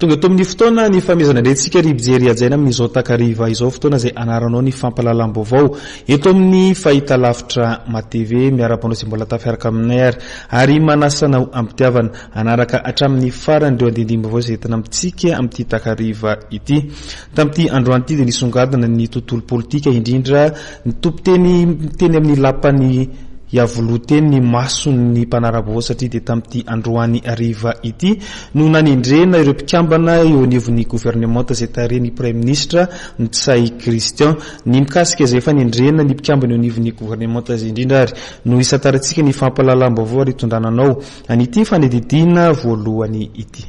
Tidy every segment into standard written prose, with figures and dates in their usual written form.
tonga eto amin'ny fotoana ny famezana ndrentsika ry bijery ajaina amin'izao takariva izao fotoana izay anaranao ny fampalalam-baovao eto amin'ny fahita lavitra matv miarabanao izay mbola tafiaraka aminay ary manasanao ampitiavana anaraka hatramin'ny farany ireo andindimbaovao izay tena amintsika amin'ity takariva ity. Tamin'ity androany ity dia nisongadina ny tontolo politika indrindra ny tompoteny teny amin'ny lapany yavoloteny ny mason'ny mpanarabao satria dia tamin'ity androany ariva ity no nanendrena ireo mpikambana eo anivon'ny gouvernemanta izay tareny premier ministre Ntsay Christian ny mikasika izay efa nendrena ny mpikambana eo anivon'ny gouvernemanta izay indrindra ary no isatarantsika ny fampalalam-baovao ary tondrananao an'ity fanedidina voalohany ity.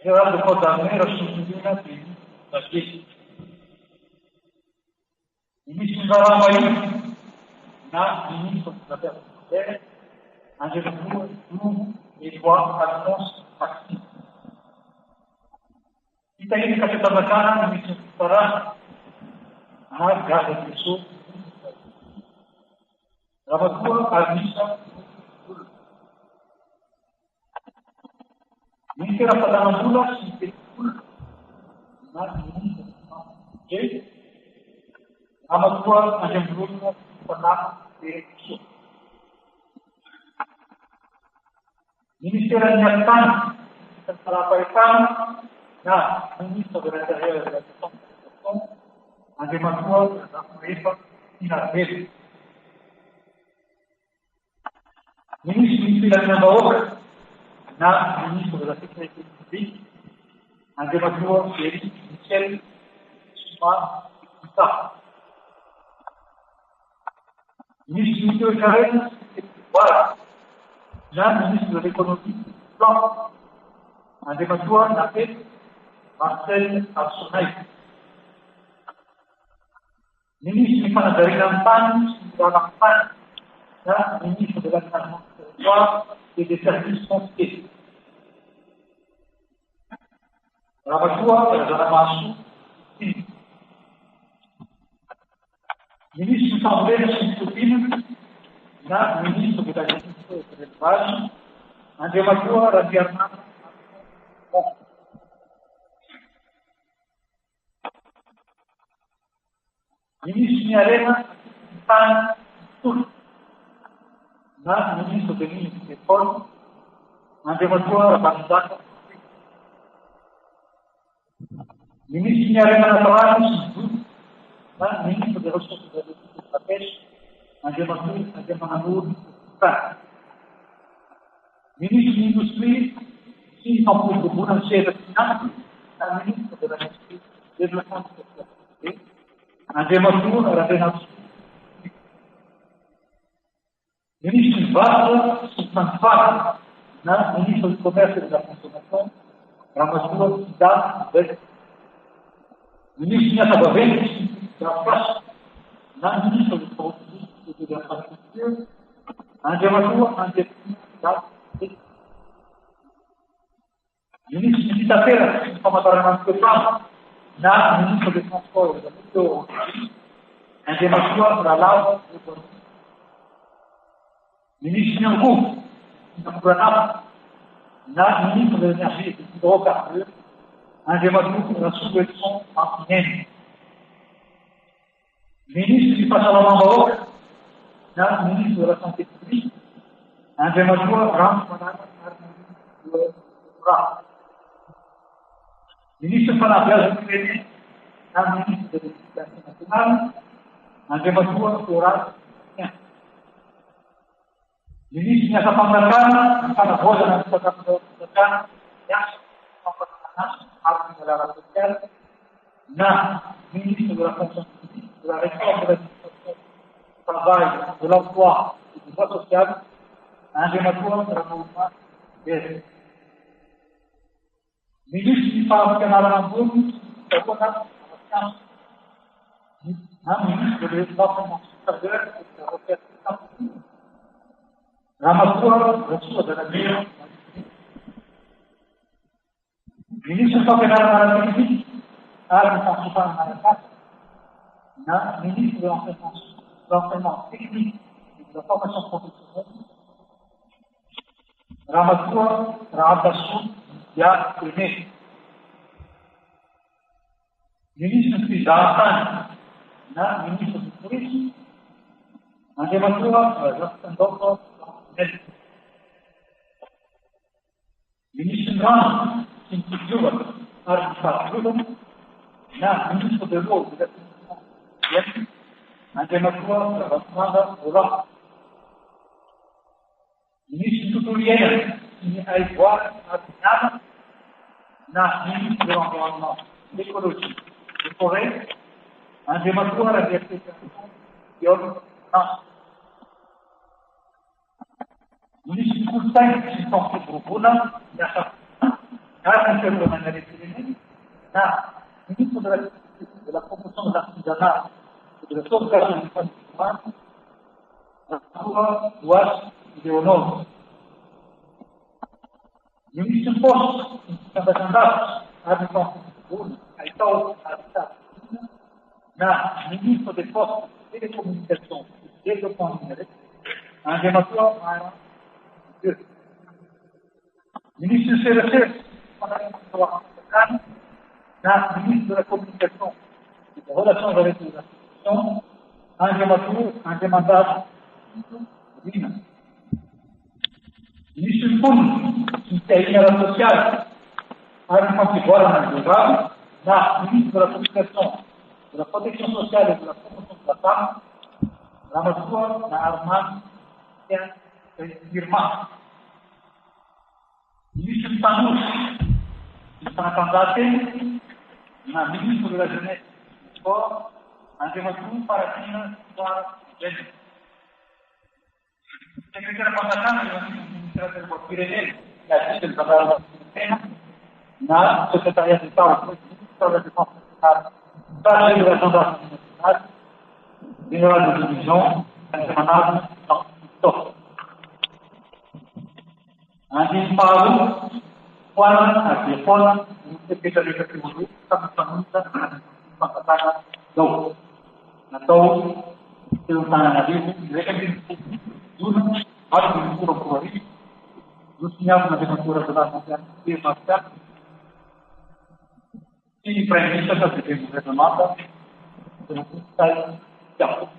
Era de condamner a substituir da gente. Ministro da Ramaí, na ministro da Terra, Angela Nuno, Eduardo Alfonso Maxi. E daí, na Cafeta da Cana, ministro do Pará, a Garda de Sul, Ramatua, a missa, Minister of Padanadula, Amatua, Ajambruna, Panak, Minister of Yatan, Salapaitan, Minister of the Interior, Ajamatua, Rafael, Inarveli. Minister of Nabaok, na ministro da Secretaria Pública, André Thierry Michel Soumar Issa. Ministro do Carreira, já ministro da Economia, Plan, André Nappel, Marcel Alsonai. Ministro de Panadarian Pan, já ministro de l'Aménagement du territoire et des services fonciers. Ramatua era Ramasu, sim. Ministro de Palmeiras, Silvino, na ministro da Agência de Relevagem, André Matua, Rabiarna, bom. Ministro de Arena, Pan, Tur. Na ministro de Minas e Petróleo, André Matua, Rabanzata, ministro de Arena Natural, na ministro de Ressources da Pesca, André Matua, André Mananur, ministro de Indústria, sim, não pode financeira da Finanças, na ministro de Indústria, Desenvolvimento Social, André Matua, Rabanzata. Ministro de Vasta, Sustanfara, ministro do Comércio e da Consumação, Ramatua, Cidade, Verde. Ministro de Atabaventes, da Faixa, ministro do Saúde e da Infraestrutura, André Matua, André da Ministro de Quinta-feira, Informatória Nacional, ministro de Transporte, da Metro, André Matua, da Laura, Ministro de Angu, da Curanapa, ministro da Energia e do Hidrocarburo, André Matua, da Subvenção Martinelli. Ministro de Passalamambaoca, ministro da Santé Pública, André Matua, Ramos Manana, Ministro para a Belga do Creme, ministro da Educação Nacional, André Matua, Horácio. Ministro de Asamangana, para a Rosa na Educação Nacional, ministro da Função Pública, da Reforma da Administração do Trabalho, do Emploi e do Voto Social, André Matua, para a Verde. Ministro de Fábrica Naranamburgo, da Economia, ministro da Educação Superior e da Educação Ramatua, Rasul da Rameira, ministro da Federal Maravilha, Arma Constitucional Maravilha, ministre de l'enseignement technique et de la formation professionnelle, Ramatua Radhasu Ya Kune, ministre de Dasan, ministre du tourisme, Ramatua Rastandoko Nel, ministre Ram Sintujuva Arifat Rudum, ministre de l'eau de l'assainissement, Ramatua Rasmada Ura, ministre tutoriel, qui a voir à ministre de l'environnement, l'écologie, des forêts, un dématoire à l'application qui offre ministre Kultai, qui sont pour Buna, ministre de la promotion de l'artisanat et de la sauvegarde du patrimoine, Ouache Léonore. Ministre Post, qui est agenda, habitant Aitao, Habitat, ministre des Postes, Télécommunications et Développement numérique, un dématoire à ministre du CRC, ministre de la Communication et des Relations avec les institutions, un démandat, ministre Poun, qui est une sociale, un contribuable global, ministre de la Communication, de la Protection sociale et de la promotion de la femme, Ramatua, Arman, et Irma. Ministre Panous, qui est un candidat, ministre de la Jeunesse et du Sport, un dématou, Paratina, Soir, Jeune. Secrétaire fondateur du ministère de la Pyrénées, qui a dit que le travail de secrétariat d'État au ministère de la Défense nationale, chargé de la gendarmerie nationale, général de division, indémanable dans l'histoire. Un disparu, Juan, Juan, secrétaire de catégorie, Samuel Patatana, donc, atau tentang nabi, mereka dulu harus diukur kembali, dulunya menjadi mengukur kedatangan di masyarakat. Ini premisa sebagai mata, dengan saya jauh.